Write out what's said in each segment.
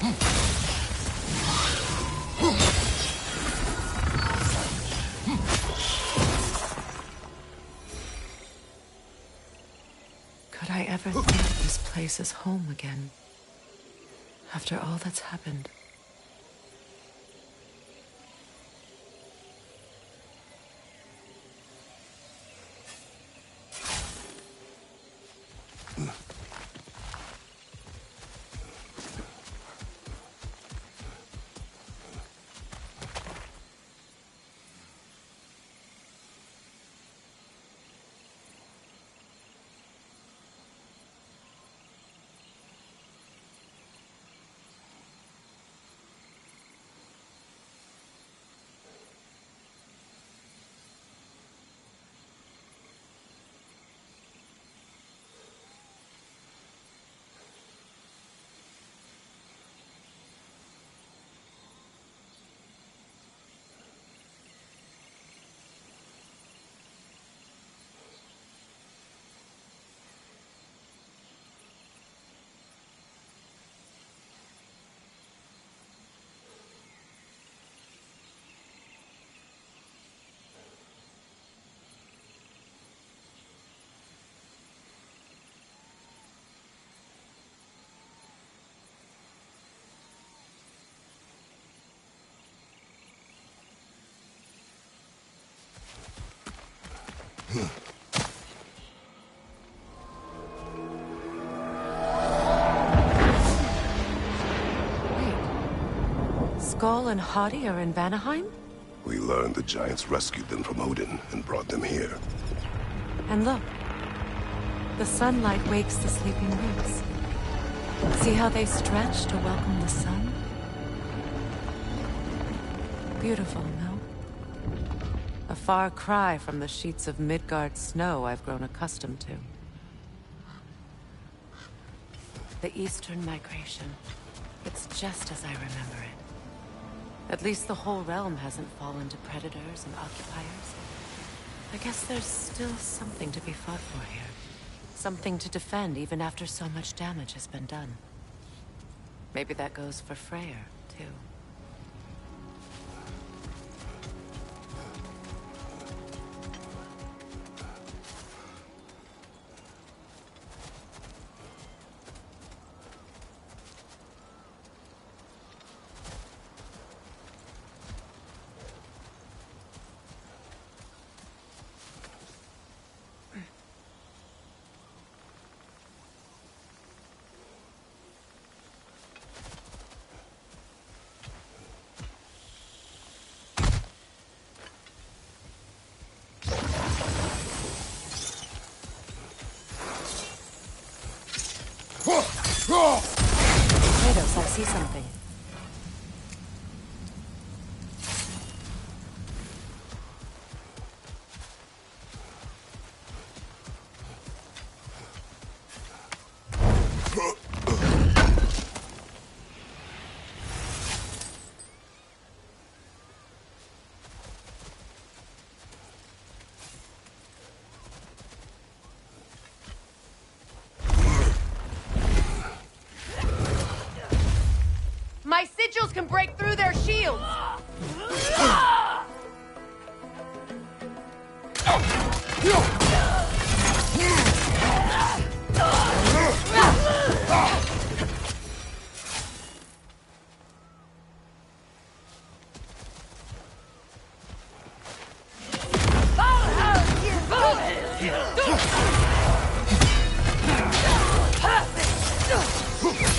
Could I ever think this place is home again? After all that's happened. Skull and Hati are in Vanaheim? We learned the giants rescued them from Odin and brought them here. And look. The sunlight wakes the sleeping roots. See how they stretch to welcome the sun? Beautiful, no? A far cry from the sheets of Midgard snow I've grown accustomed to. The Eastern migration. It's just as I remember it. At least the whole realm hasn't fallen to predators and occupiers. I guess there's still something to be fought for here. Something to defend even after so much damage has been done. Maybe that goes for Freyr, too. Kratos, I see something. My sigils can break through their shields!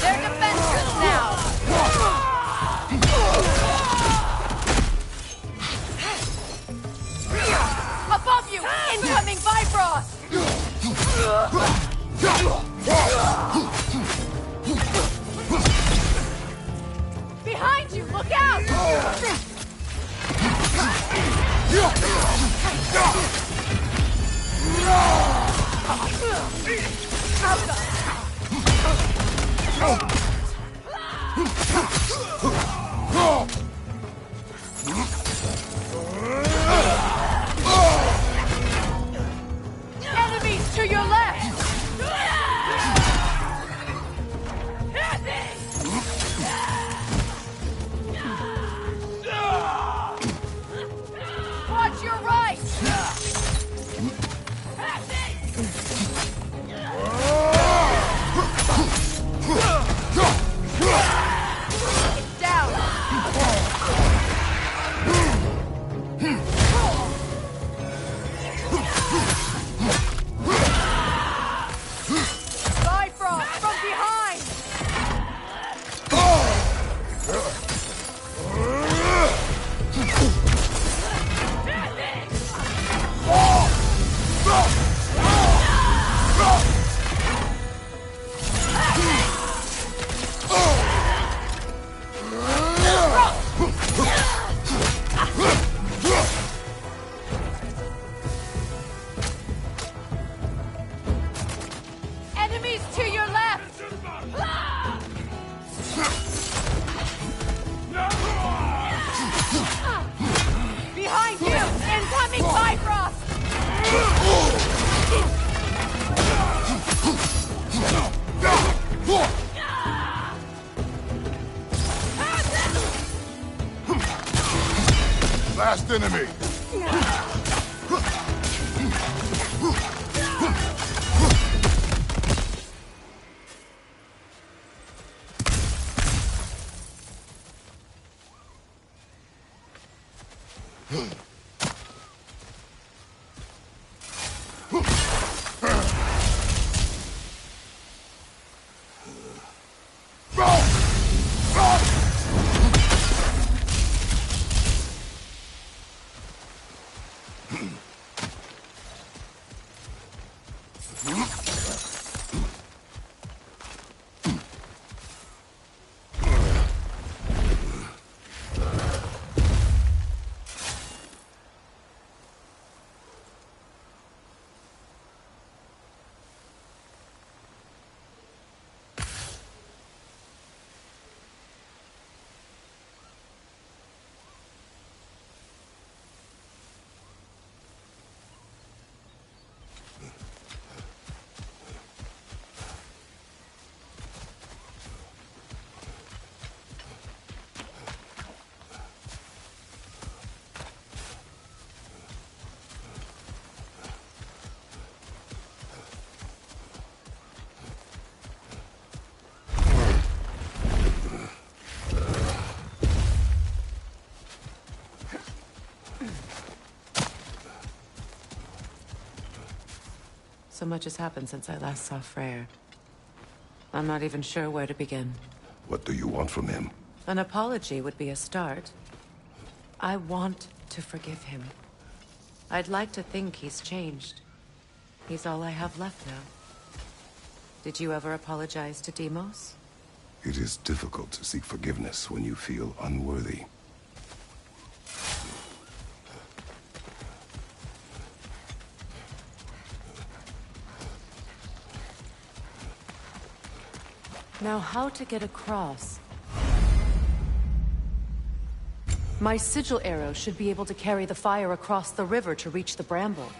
They're defenseless now! Above you! Incoming Bifrost! Behind you! Look out! Enemies to your left! last enemy! So much has happened since I last saw Freyr. I'm not even sure where to begin. What do you want from him? An apology would be a start. I want to forgive him. I'd like to think he's changed. He's all I have left now. Did you ever apologize to Deimos? It is difficult to seek forgiveness when you feel unworthy. Now, how to get across? My sigil arrow should be able to carry the fire across the river to reach the bramble.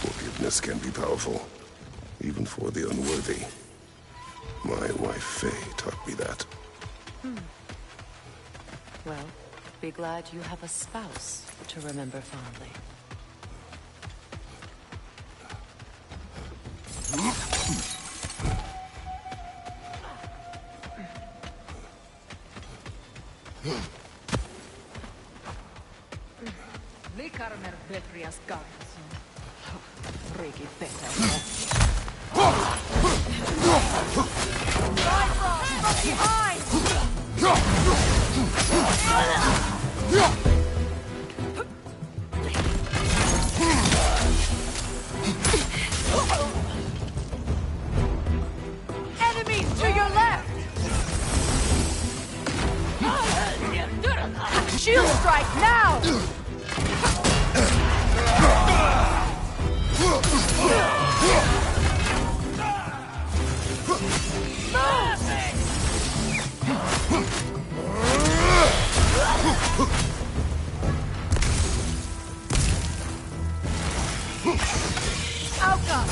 Forgiveness can be powerful, even for the unworthy. My wife Faye taught me that. Well, be glad you have a spouse to remember fondly. Likarmer Betrias Garson. Freaky Peter. Bifrost, from behind! Enemies to your left! Shield strike now! Outcome!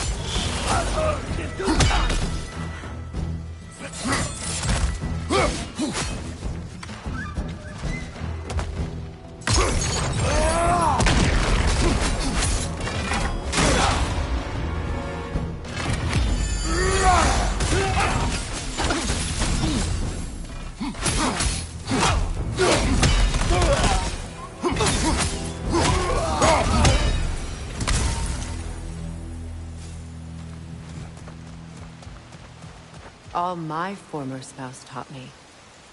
All my former spouse taught me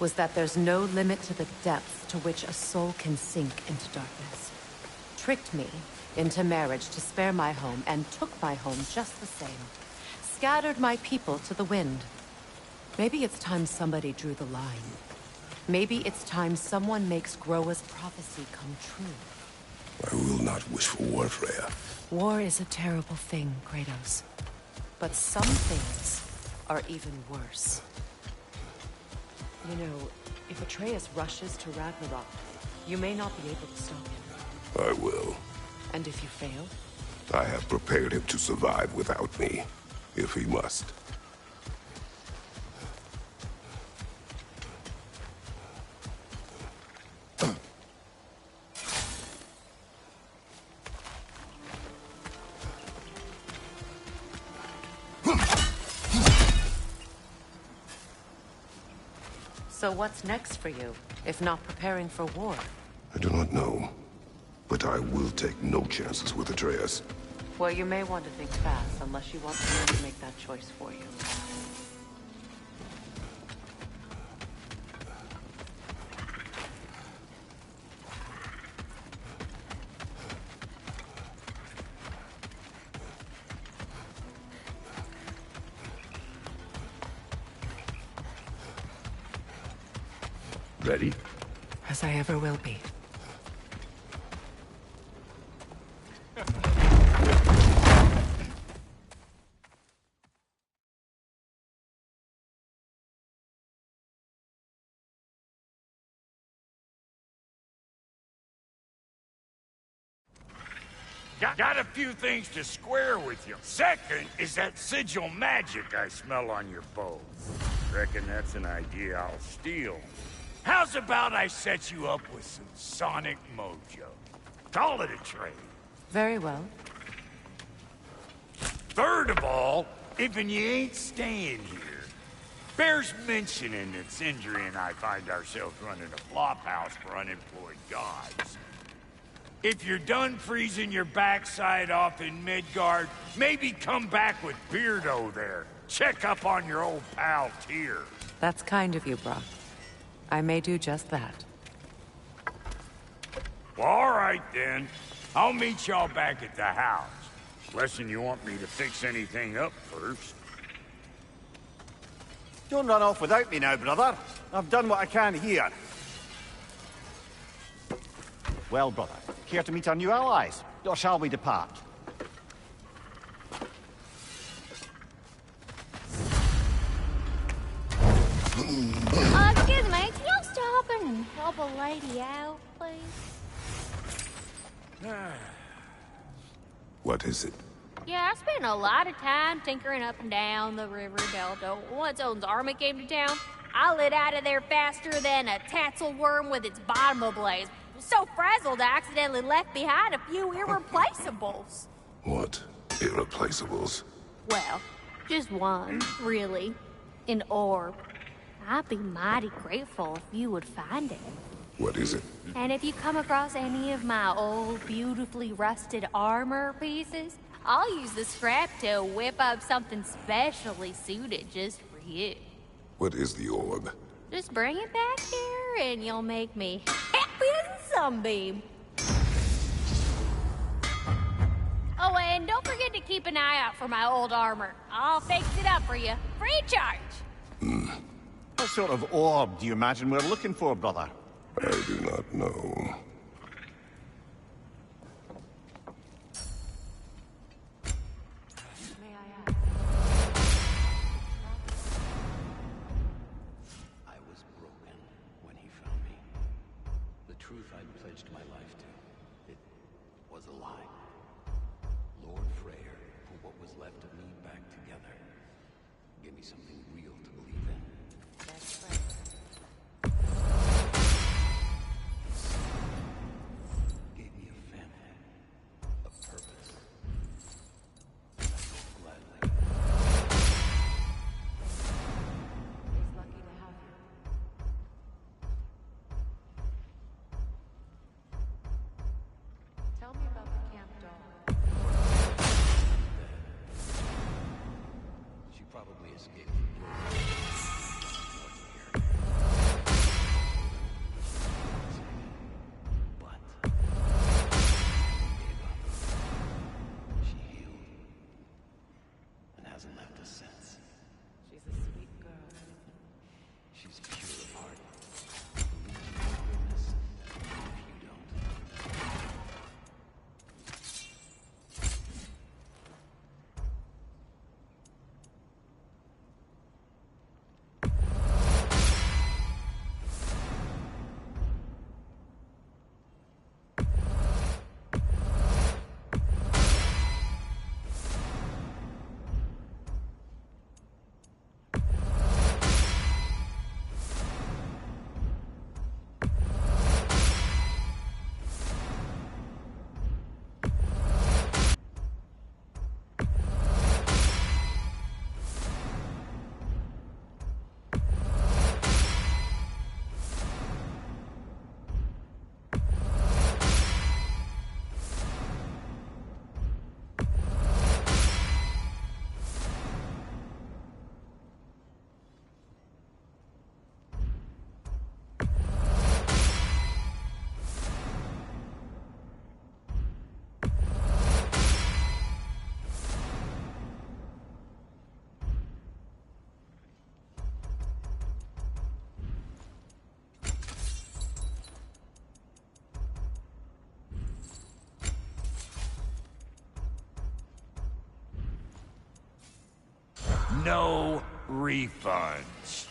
was that there's no limit to the depth to which a soul can sink into darkness. Tricked me into marriage to spare my home and took my home just the same. Scattered my people to the wind. Maybe it's time somebody drew the line. Maybe it's time someone makes Groa's prophecy come true. I will not wish for war, Freya. War is a terrible thing, Kratos. But some things are even worse. You know, if Atreus rushes to Ragnarok, you may not be able to stop him. I will. And if you fail? I have prepared him to survive without me, if he must. So what's next for you, if not preparing for war? I do not know, but I will take no chances with Atreus. Well, you may want to think fast, unless you want someone to make that choice for you. Ready? As I ever will be. Got a few things to square with you. Second is that sigil magic I smell on your bow. Reckon that's an idea I'll steal. How's about I set you up with some sonic mojo? Call it a trade. Very well. Third of all, if you ain't staying here, bears mentioning that Sindri and I find ourselves running a flop house for unemployed gods. If you're done freezing your backside off in Midgard, maybe come back with Beardo there. Check up on your old pal Tyr. That's kind of you, Brock. I may do just that. Well, all right then. I'll meet y'all back at the house. Lesson you want me to fix anything up first. Don't run off without me now, brother. I've done what I can here. Well, brother, care to meet our new allies? Or shall we depart? Excuse me, can you stop and help a lady out, please? What is it? Yeah, I spent a lot of time tinkering up and down the river delta. Once Odin's army came to town, I lit out of there faster than a tassel worm with its bottom ablaze. So frazzled, I accidentally left behind a few irreplaceables. What irreplaceables? Well, just one, really. An orb. I'd be mighty grateful if you would find it. What is it? And if you come across any of my old, beautifully rusted armor pieces, I'll use the scrap to whip up something specially suited just for you. What is the orb? Just bring it back here and you'll make me happy as a sunbeam. Oh, and don't forget to keep an eye out for my old armor. I'll fix it up for you, free of charge. What sort of orb do you imagine we're looking for, brother? I do not know. May I ask? I was broken when he found me. The truth I'd pledged my life to, it was a lie. Lord Freyr put what was left of me back together. Gave me something real to believe in. That's right. Gave me a family, a purpose. Gladly. He's lucky to have you. Tell me about the camp dog. She probably escaped from no refunds.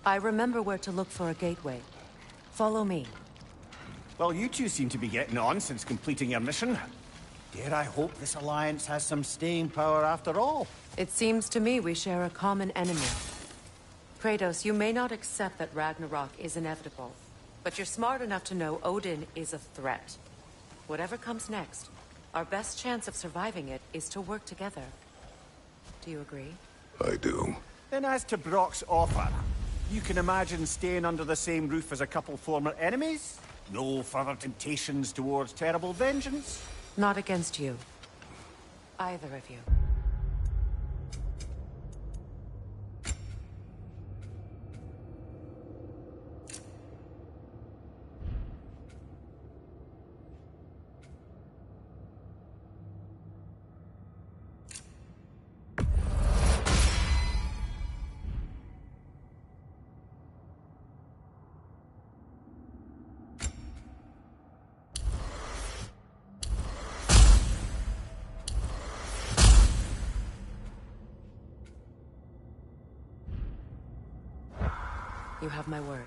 I remember where to look for a gateway. Follow me. Well, you two seem to be getting on since completing your mission. Dare I hope this alliance has some staying power after all? It seems to me we share a common enemy. Kratos, you may not accept that Ragnarok is inevitable, but you're smart enough to know Odin is a threat. Whatever comes next, our best chance of surviving it is to work together. Do you agree? I do. Then as to Brock's offer, you can imagine staying under the same roof as a couple former enemies? No further temptations towards terrible vengeance? Not against you. Either of you. You have my word.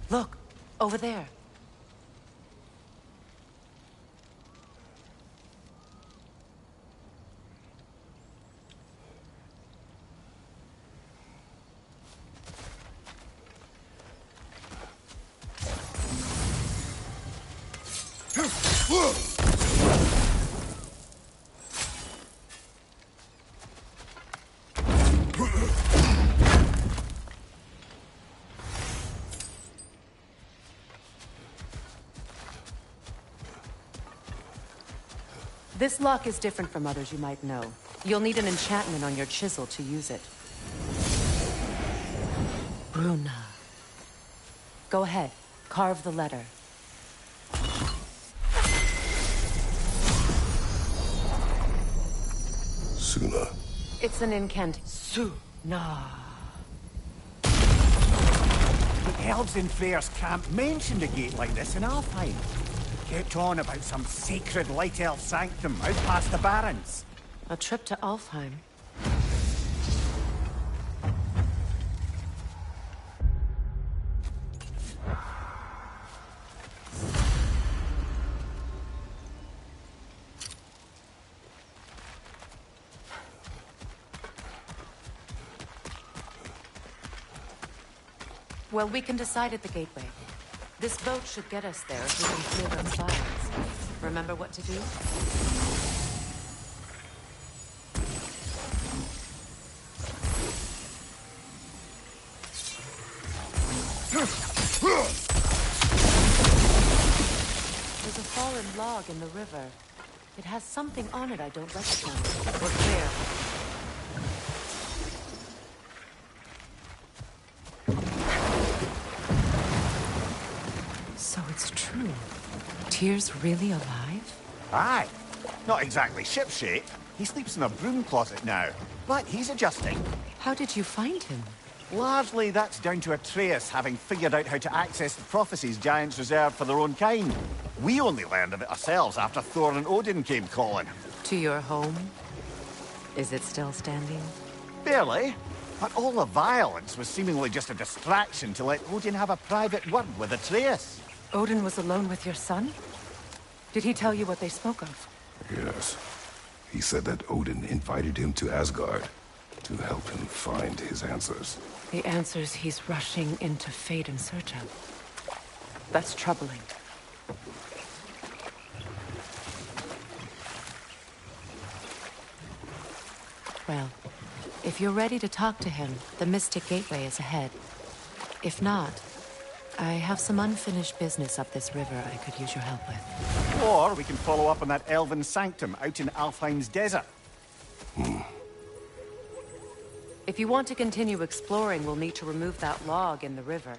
Look, over there. This lock is different from others you might know. You'll need an enchantment on your chisel to use it. Bruna. Go ahead. Carve the letter. Suna. It's an incant. Suna. The elves in Freyr's camp mentioned a gate like this in Alfheim. Kept on about some sacred light elf sanctum out past the Barrens. A trip to Alfheim. Well, we can decide at the gateway. This boat should get us there if we can clear those files. Remember what to do? There's a fallen log in the river. It has something on it I don't recognize. We're clear. So it's true. Tyr's really alive? Aye. Not exactly shipshape. He sleeps in a broom closet now. But he's adjusting. How did you find him? Largely, that's down to Atreus having figured out how to access the prophecies giants reserve for their own kind. We only learned of it ourselves after Thor and Odin came calling. To your home? Is it still standing? Barely. But all the violence was seemingly just a distraction to let Odin have a private word with Atreus. Odin was alone with your son? Did he tell you what they spoke of? Yes. He said that Odin invited him to Asgard to help him find his answers. The answers he's rushing into fate in search of. That's troubling. Well, if you're ready to talk to him, the Mystic Gateway is ahead. If not, I have some unfinished business up this river I could use your help with. Or we can follow up on that elven sanctum out in Alfheim's desert. If you want to continue exploring, we'll need to remove that log in the river.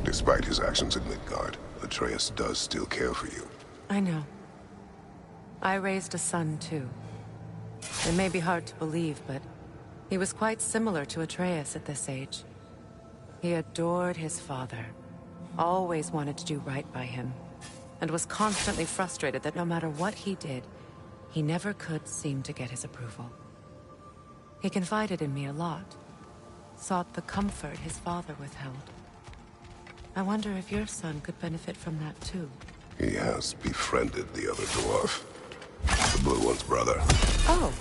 Despite his actions in Midgard, Atreus does still care for you. I know. I raised a son, too. It may be hard to believe, but he was quite similar to Atreus at this age. He adored his father, always wanted to do right by him, and was constantly frustrated that no matter what he did, he never could seem to get his approval. He confided in me a lot, sought the comfort his father withheld. I wonder if your son could benefit from that, too. He has befriended the other dwarf. The blue one's brother. Oh.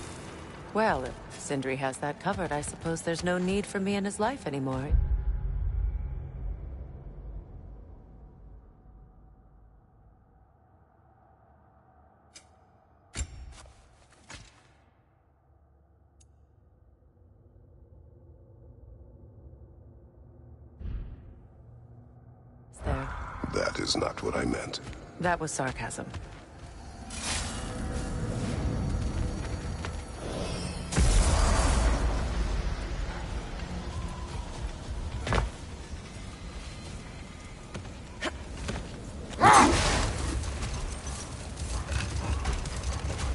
Well, if Sindri has that covered, I suppose there's no need for me in his life anymore. There. That is not what I meant. That was sarcasm.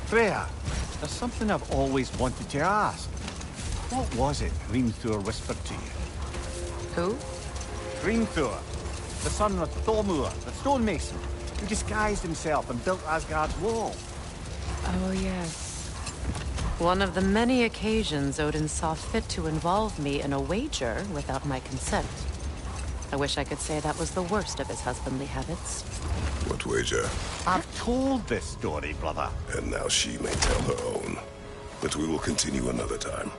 Freya, there's something I've always wanted to ask. What was it Hrimthur whispered to you? Who? Hrimthur, the son of Thormur, the stonemason, who disguised himself and built Asgard's wall. Oh, yes. One of the many occasions Odin saw fit to involve me in a wager without my consent. I wish I could say that was the worst of his husbandly habits. What wager? I've told this story, brother. And now she may tell her own. But we will continue another time.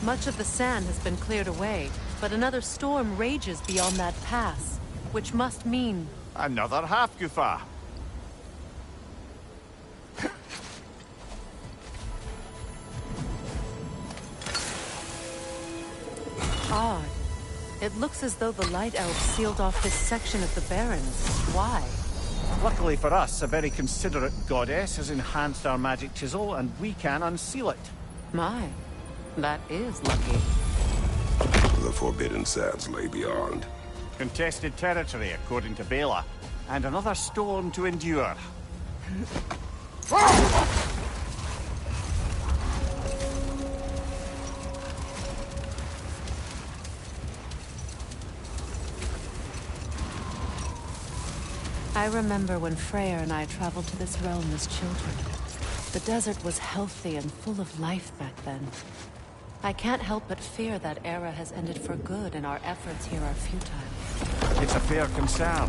Much of the sand has been cleared away, but another storm rages beyond that pass, which must mean... Another half-goofa. Odd. It looks as though the Light Elves sealed off this section of the Barrens. Why? Luckily for us, a very considerate goddess has enhanced our magic chisel, and we can unseal it. My, that is lucky. The Forbidden Sands lay beyond. Contested territory, according to Bela, and another storm to endure. I remember when Freyr and I traveled to this realm as children. The desert was healthy and full of life back then. I can't help but fear that era has ended for good and our efforts here are futile. It's a fair concern.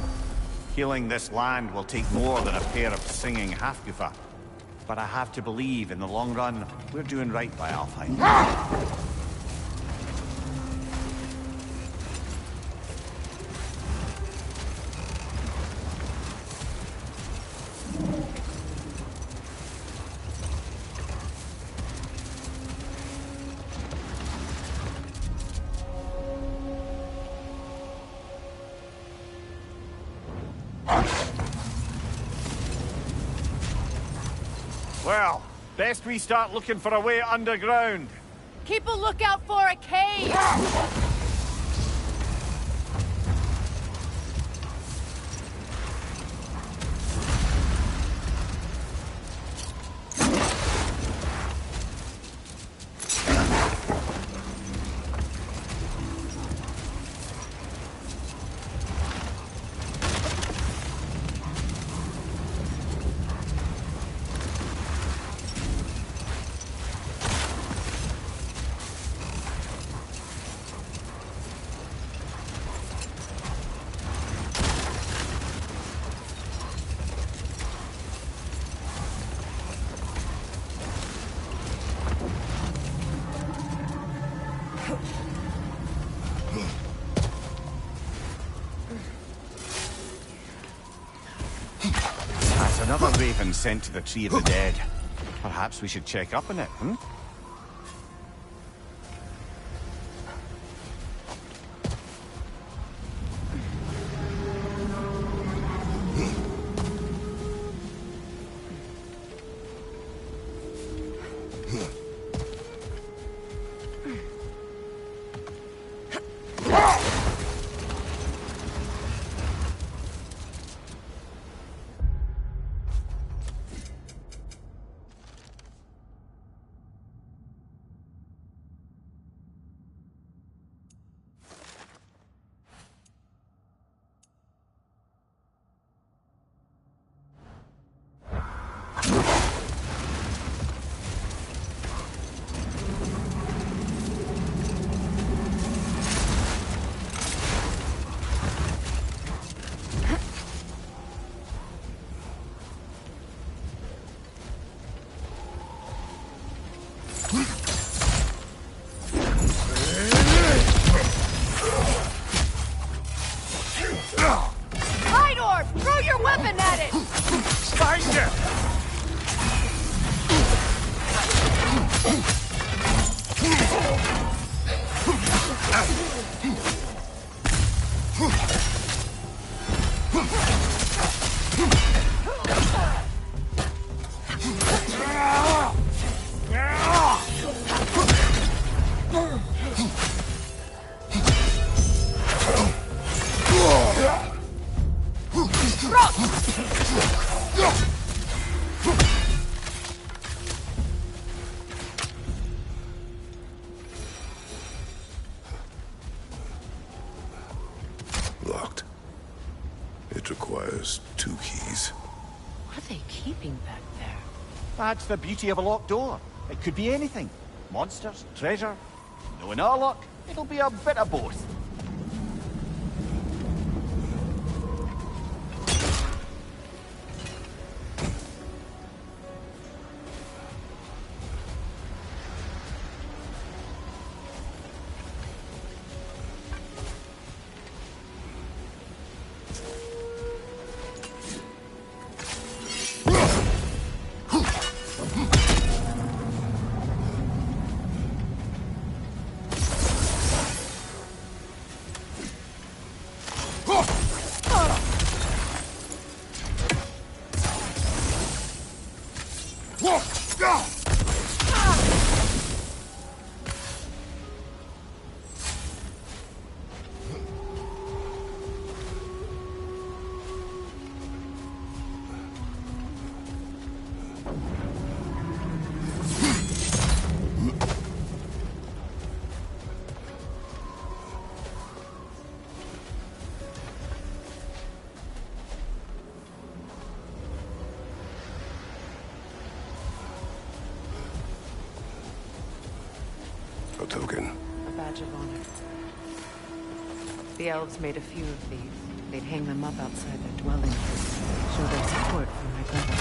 Healing this land will take more than a pair of singing half-goofa. But I have to believe, in the long run, we're doing right by Alfheim. Well, best we start looking for a way underground. Keep a lookout for a cave! Another raven sent to the Tree of the Dead. Perhaps we should check up on it, hmm? Locked. It requires 2 keys. What are they keeping back there? That's the beauty of a locked door. It could be anything. Monsters, treasure. Knowing our luck, it'll be a bit of both. A token. A badge of honor. The elves made a few of these. They'd hang them up outside their dwelling. Show their support for my brother.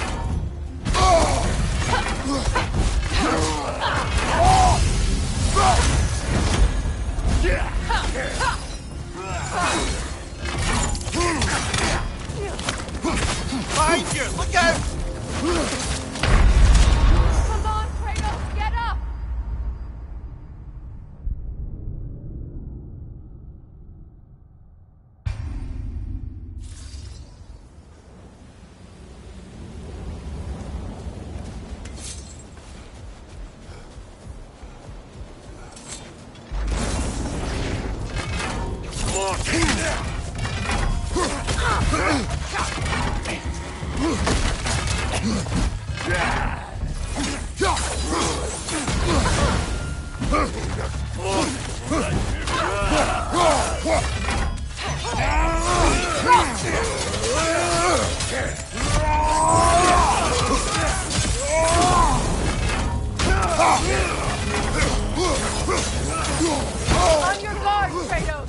Behind you! Look out! Come on, Kratos, get up! On your guard, Kratos!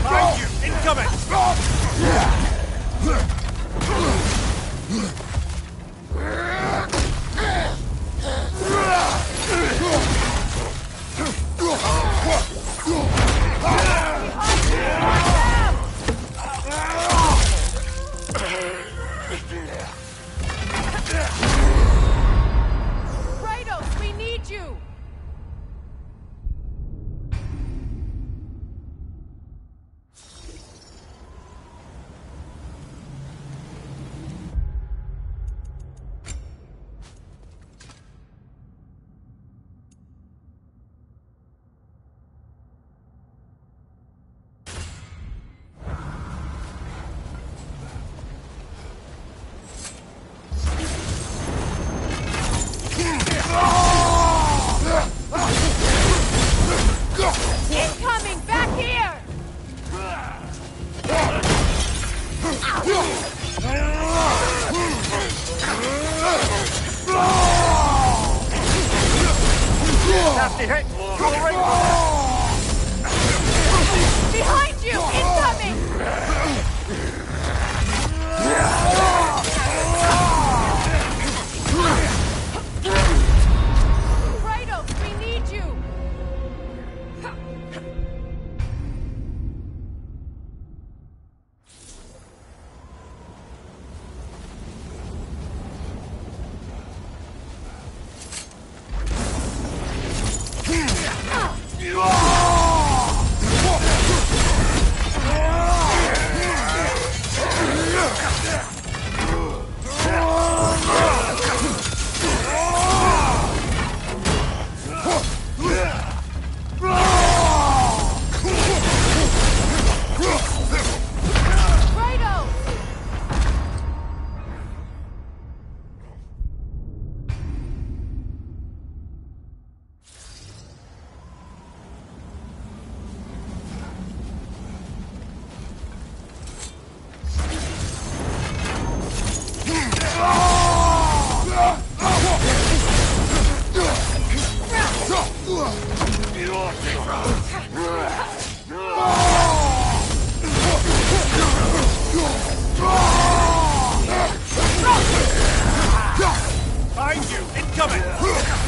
Behind you! Incoming! Kratos, we need you! Incoming! Back here! Nasty hit! Go right! Behind you! Incoming! Kratos, we need you! Kratos! behind you! Incoming!